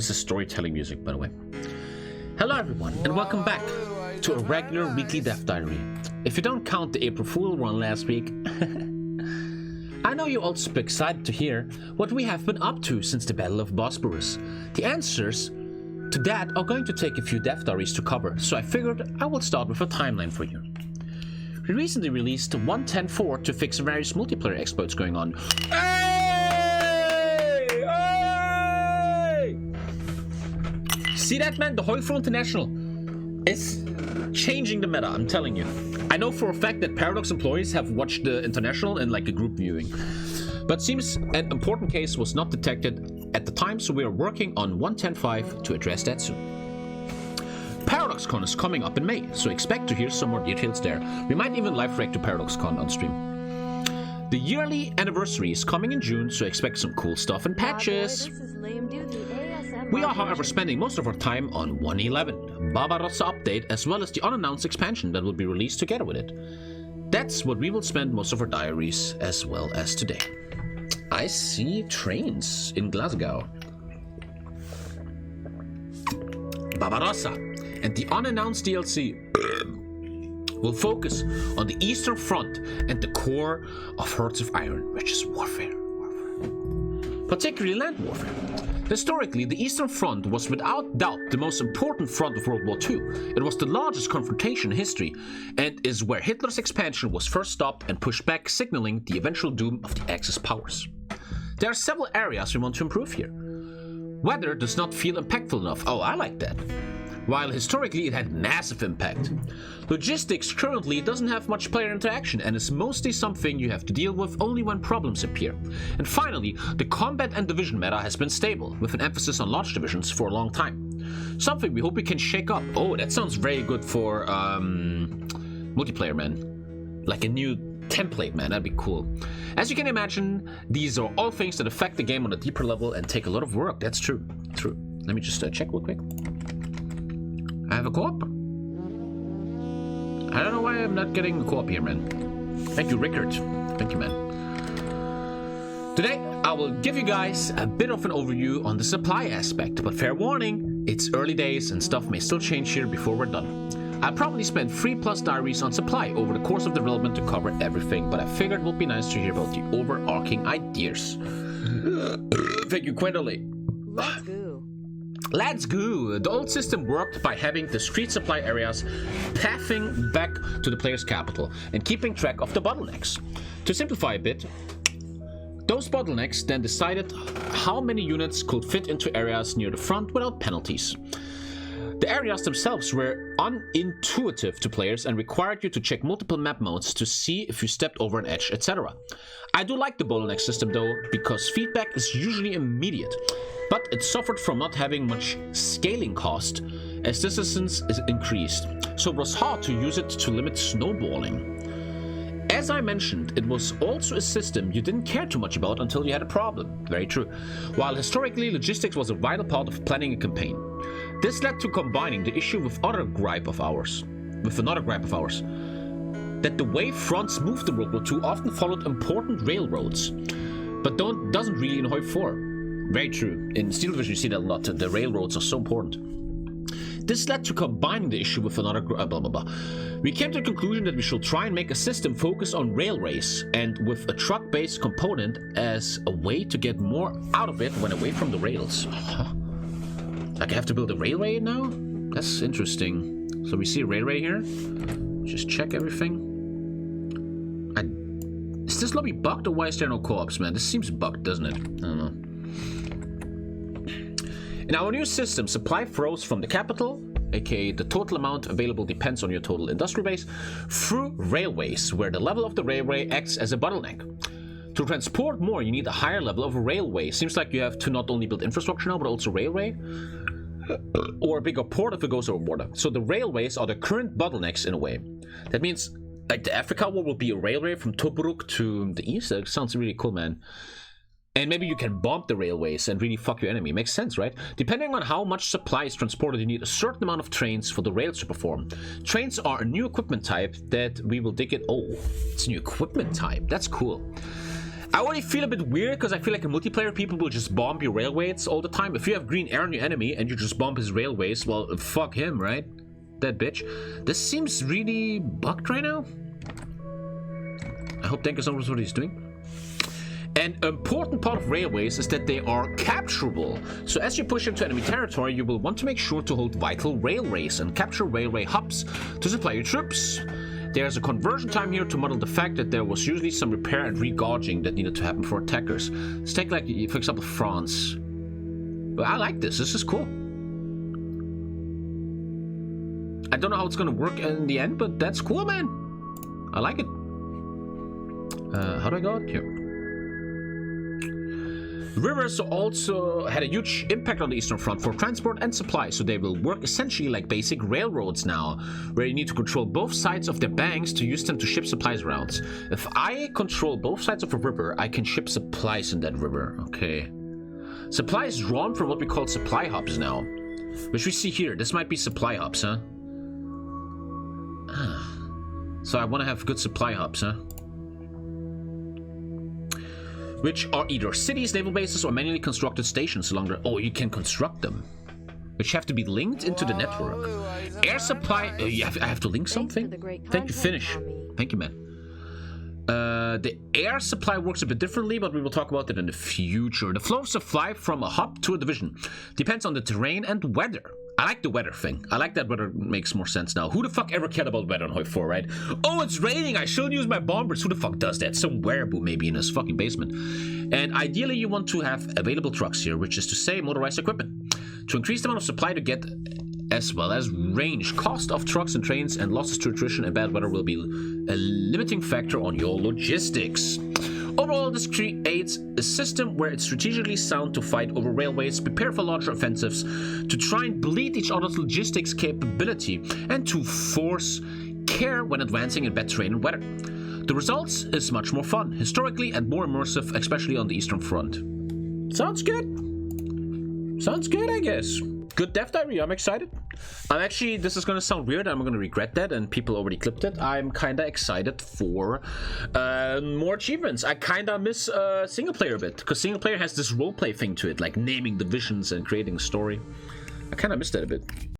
This is storytelling music, by the way. Hello everyone, and welcome back to a regular weekly Death Diary. If you don't count the April Fool one last week, I know you're all super excited to hear what we have been up to since the Battle of Bosporus. The answers to that are going to take a few Death Diaries to cover, so I figured I will start with a timeline for you. We recently released 1.10.4 to fix various multiplayer exploits going on. See that, man? The HOI4 International is changing the meta, I'm telling you. I know for a fact that Paradox employees have watched the International in like a group viewing. But seems an important case was not detected at the time, so we are working on 1.10.5 to address that soon. ParadoxCon is coming up in May, so expect to hear some more details there. We might even live react to ParadoxCon on stream. The yearly anniversary is coming in June, so expect some cool stuff and patches. We are, however, spending most of our time on 1.11, Barbarossa update, as well as the unannounced expansion that will be released together with it. That's what we will spend most of our diaries as well as today. I see trains in Glasgow. Barbarossa and the unannounced DLC will focus on the Eastern Front and the core of Hearts of Iron, which is warfare. Particularly land warfare. Historically, the Eastern Front was without doubt the most important front of World War II. It was the largest confrontation in history, and is where Hitler's expansion was first stopped and pushed back, signaling the eventual doom of the Axis powers. There are several areas we want to improve here. Weather does not feel impactful enough. Oh, I like that. While historically it had massive impact. Logistics currently doesn't have much player interaction and is mostly something you have to deal with only when problems appear. And finally, the combat and division meta has been stable, with an emphasis on large divisions for a long time. Something we hope we can shake up. Oh, that sounds very good for multiplayer, man. Like a new template, man, that'd be cool. As you can imagine, these are all things that affect the game on a deeper level and take a lot of work. That's true. True. Let me just check real quick. I have a co-op? I don't know why I'm not getting a co-op here, man. Thank you, Rickard. Thank you, man. Today, I will give you guys a bit of an overview on the supply aspect, but fair warning, it's early days and stuff may still change here before we're done. I'll probably spend 3+ diaries on supply over the course of development to cover everything, but I figured it would be nice to hear about the overarching ideas. Thank you, Quendole. Let's go. Let's go! The old system worked by having the street supply areas pathing back to the player's capital and keeping track of the bottlenecks. To simplify a bit, those bottlenecks then decided how many units could fit into areas near the front without penalties. The areas themselves were unintuitive to players and required you to check multiple map modes to see if you stepped over an edge, etc. I do like the bottleneck system though, because feedback is usually immediate, but it suffered from not having much scaling cost as distance is increased, so it was hard to use it to limit snowballing. As I mentioned, it was also a system you didn't care too much about until you had a problem. Very true. While historically logistics was a vital part of planning a campaign. This led to combining the issue with another gripe of ours, that the way fronts moved in World War II often followed important railroads, but doesn't really in HOI4. Very true. In Steel Division you see that a lot, the railroads are so important. This led to combining the issue with another We came to the conclusion that we should try and make a system focused on railways and with a truck-based component as a way to get more out of it when away from the rails. Like I have to build a railway now? That's interesting. So we see a railway here. Just check everything. Is this lobby bugged or why is there no co-ops, man? This seems bugged, doesn't it? I don't know. In our new system, supply flows from the capital, aka the total amount available depends on your total industrial base, through railways, where the level of the railway acts as a bottleneck. To transport more, you need a higher level of railway. Seems like you have to not only build infrastructure now, but also railway. Or a bigger port if it goes over border. So the railways are the current bottlenecks in a way. That means, like the Africa war will be a railway from Tobruk to the east. That sounds really cool, man. And maybe you can bomb the railways and really fuck your enemy. Makes sense, right? Depending on how much supply is transported, you need a certain amount of trains for the rails to perform. Trains are a new equipment type that we will dig in. Oh, it's a new equipment type. That's cool. I already feel a bit weird because I feel like in multiplayer people will just bomb your railways all the time. If you have green air on your enemy and you just bomb his railways, well, fuck him, right? That bitch. This seems really bugged right now. I hope Denkus knows what he's doing. An important part of railways is that they are capturable. So as you push into enemy territory, you will want to make sure to hold vital railways and capture railway hubs to supply your troops. There's a conversion time here to model the fact that there was usually some repair and regorging that needed to happen for attackers. Let's take, like, for example, France. But I like this. This is cool. I don't know how it's gonna work in the end, but that's cool, man. I like it. How do I go out here? Rivers also had a huge impact on the Eastern Front for transport and supply, so they will work essentially like basic railroads now, where you need to control both sides of their banks to use them to ship supplies around. If I control both sides of a river, I can ship supplies in that river. Okay. Supply is drawn from what we call supply hubs now, which we see here. This might be supply hubs, huh? So I want to have good supply hubs, huh? Which are either cities, naval bases, or manually constructed stations along the... Oh, you can construct them. Which have to be linked into the network. Air supply... I have to link something? Thank you, finish. Thank you, man. The air supply works a bit differently, but we will talk about it in the future. The flow of supply from a hub to a division depends on the terrain and weather. I like the weather thing. I like that weather makes more sense now. Who the fuck ever cared about weather on HOI4, right? Oh, it's raining. I shouldn't use my bombers. Who the fuck does that? Some wereaboo maybe in his fucking basement. And ideally, you want to have available trucks here, which is to say motorized equipment. To increase the amount of supply to get as well as range. Cost of trucks and trains and losses to attrition and bad weather will be a limiting factor on your logistics. Overall, this creates a system where it's strategically sound to fight over railways, prepare for larger offensives, to try and bleed each other's logistics capability, and to force care when advancing in bad terrain and weather. The results is much more fun, historically, and more immersive, especially on the Eastern Front. Sounds good. Sounds good, I guess. Good dev diary, I'm excited. I'm actually, this is gonna sound weird, I'm gonna regret that, and people already clipped it. I'm kinda excited for more achievements. I kinda miss single player a bit, because single player has this roleplay thing to it, like naming divisions and creating a story. I kinda miss that a bit.